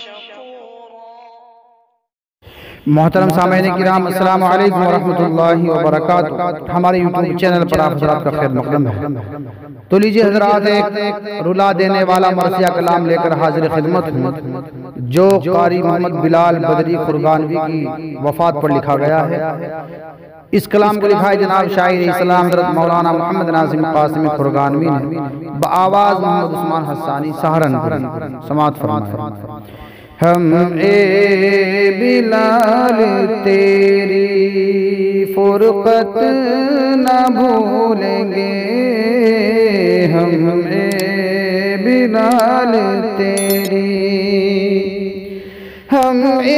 शकूरा। मोहतरम सामईन किराम, अस्सलाम वालेकुम वरहमतुल्लाहि वबरकातुहू। हमारे यूट्यूब चैनल पर आप हज़रात का खैर मक़दम है। तो लीजिए हज़रात, एक रुला देने वाला मरसिया कलाम लेकर हाजिर खिदमत हूँ, जो कारी मोहम्मद बिलाल बदरी खुरगानवी की वफ़ात पर लिखा गया है। इस कलाम को लिखा है जनाब शायर इस्लाम हज़रत मौलाना मोहम्मद नाज़िम क़ासिमी खुरगानवी ने, बआवाज़ मोहम्मद उस्मान हस्सानी सहारनपुर। समाअत फरमाएं। हम ए बिलाल तेरी फुरक़त न भूलेंगे, हम ए बिलाल तेरी, हम ए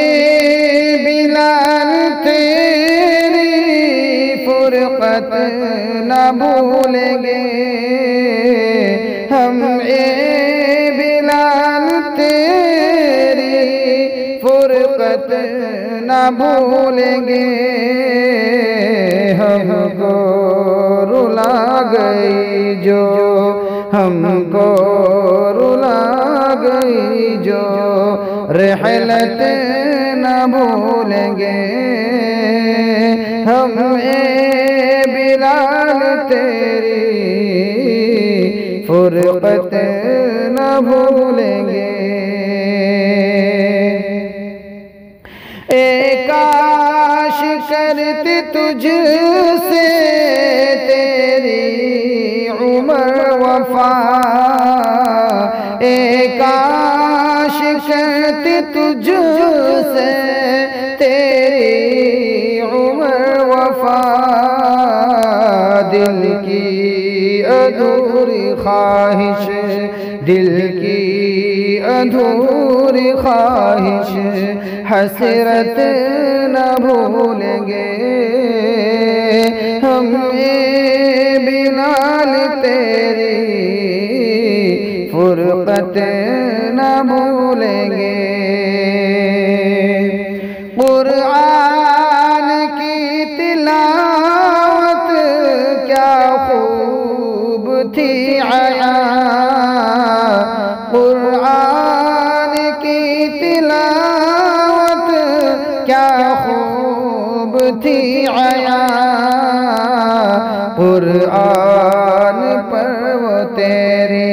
बिलाल तेरी फुरक़त न भूलेंगे, हम ए बिलाल तेरी फुरक़त न भूलेंगे। हमको रुला गई जो, हमको रुला गई जो रहलत न भूलेंगे, हम ए बिलाल तेरी फुरक़त न भूलेंगे। काश करते तुझसे तेरी उम्र वफा, काश करते तुझसे तेरी उम्र वफा, दिल की अधूरी ख्वाहिश, दिल की अधूरी ख्वाहिश हसरत न भूलेंगे, हम ए बिलाल तेरी फुरक़त न भूलेंगे। कुरान की तिलावत क्या खूब थी आया, कुरान की तिलावत क्या खूब थी आया, कुरान पर वो तेरी,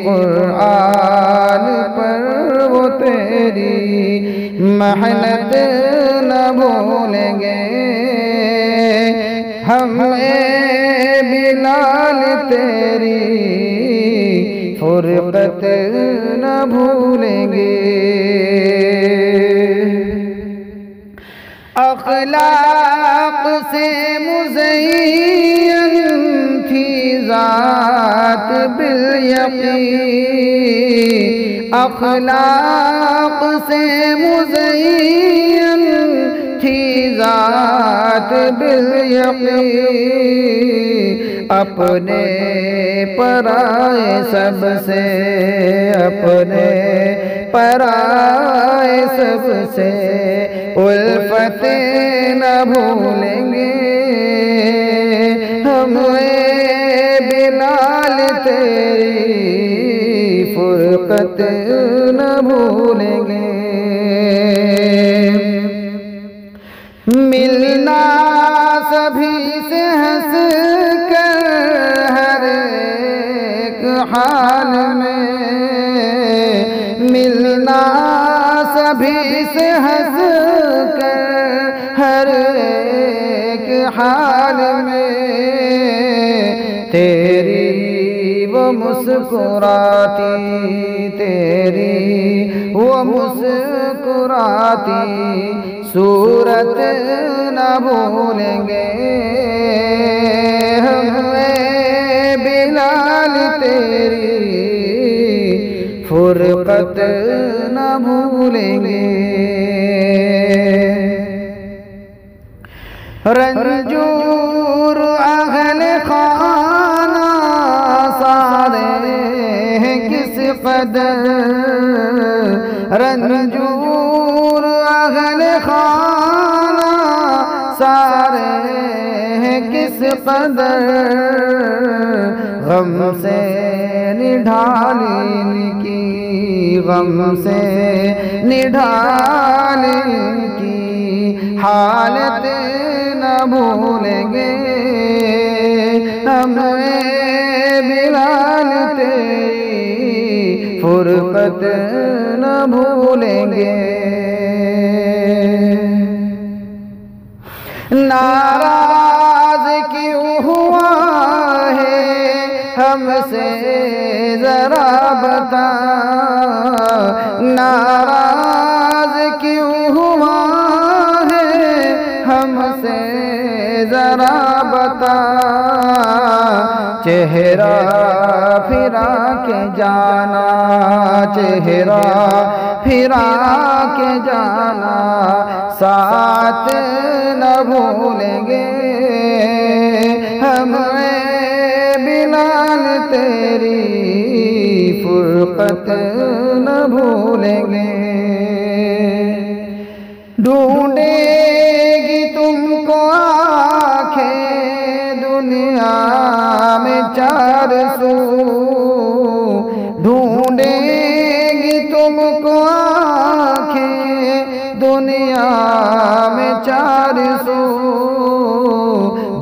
कुरान पर वो तेरी मेहनत न भूलेंगे, हम ए बिलाल तेरी फुरक़त न भूलेंगे। अखलाक से मुज़य्यन थी ज़ात बिल यक़ीन, अखलाक से मुज़य्यन थी ज़ात बिल यक़ीन, अपने पराए सबसे, अपने पराए सबसे उल्फत न भूलेंगे, हम ए बिलाल तेरी फुरक़त न भूलेंगे। मिलना सभी से हंस कर हर एक हाल में, मिलना सभी से हंस कर हर एक हाल में, तेरी वो मुस्कुराती, तेरी वो मुस्कुराती सूरत न भूलेंगे, हम बिलाल तेरी फुरक़त न भूलेंगे। रंजूर अहले खाना सारे किस कदर, रंजूर अहले खाना सारे हैं किस कदर गम से निढालिन की, गम से निढालिन की हालत न भूलेंगे हम बिलाल तेरी फुरकत न भूलेंगे। नाराज क्यों हुआ है हमसे जरा बता, नाराज क्यों हुआ है हमसे जरा बता। चेहरा फिरा के जाना, चेहरा फिरा के जाना, साथ न भूलेंगे हम बिलाल तेरी फुरकत न भूलेंगे। ढूंढेगी तुमको आँखें दुनिया में चार सू, ढूंढेगी तुमको आँखें दुनिया में चार सू।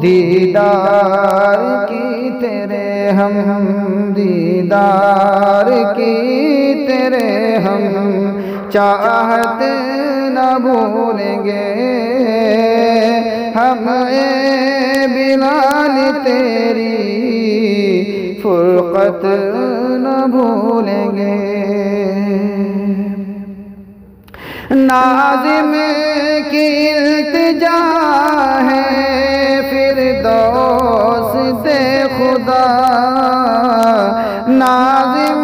दीदार की तेरे हम दीदार की तेरे हम चाहत न भूलेंगे हम बिलाल तेरी फुरकत न भूलेंगे। नाज़िम की इल्तिजा है फिरदौस से खुदा, नाज़िम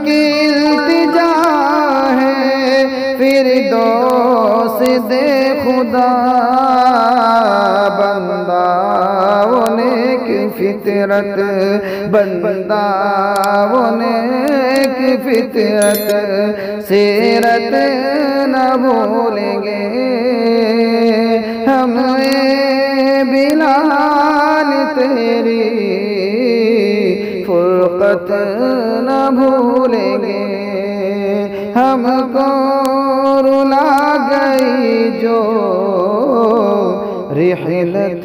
की इल्तिजा है फिरदौस से खुदा। बंदा वो नेक फितरत, बंदा वो नेक फितरत, सीरत न भूलेंगे हम बिलाल तेरी फुरकत न भूलेंगे। हमको रुला गई जो रिहलत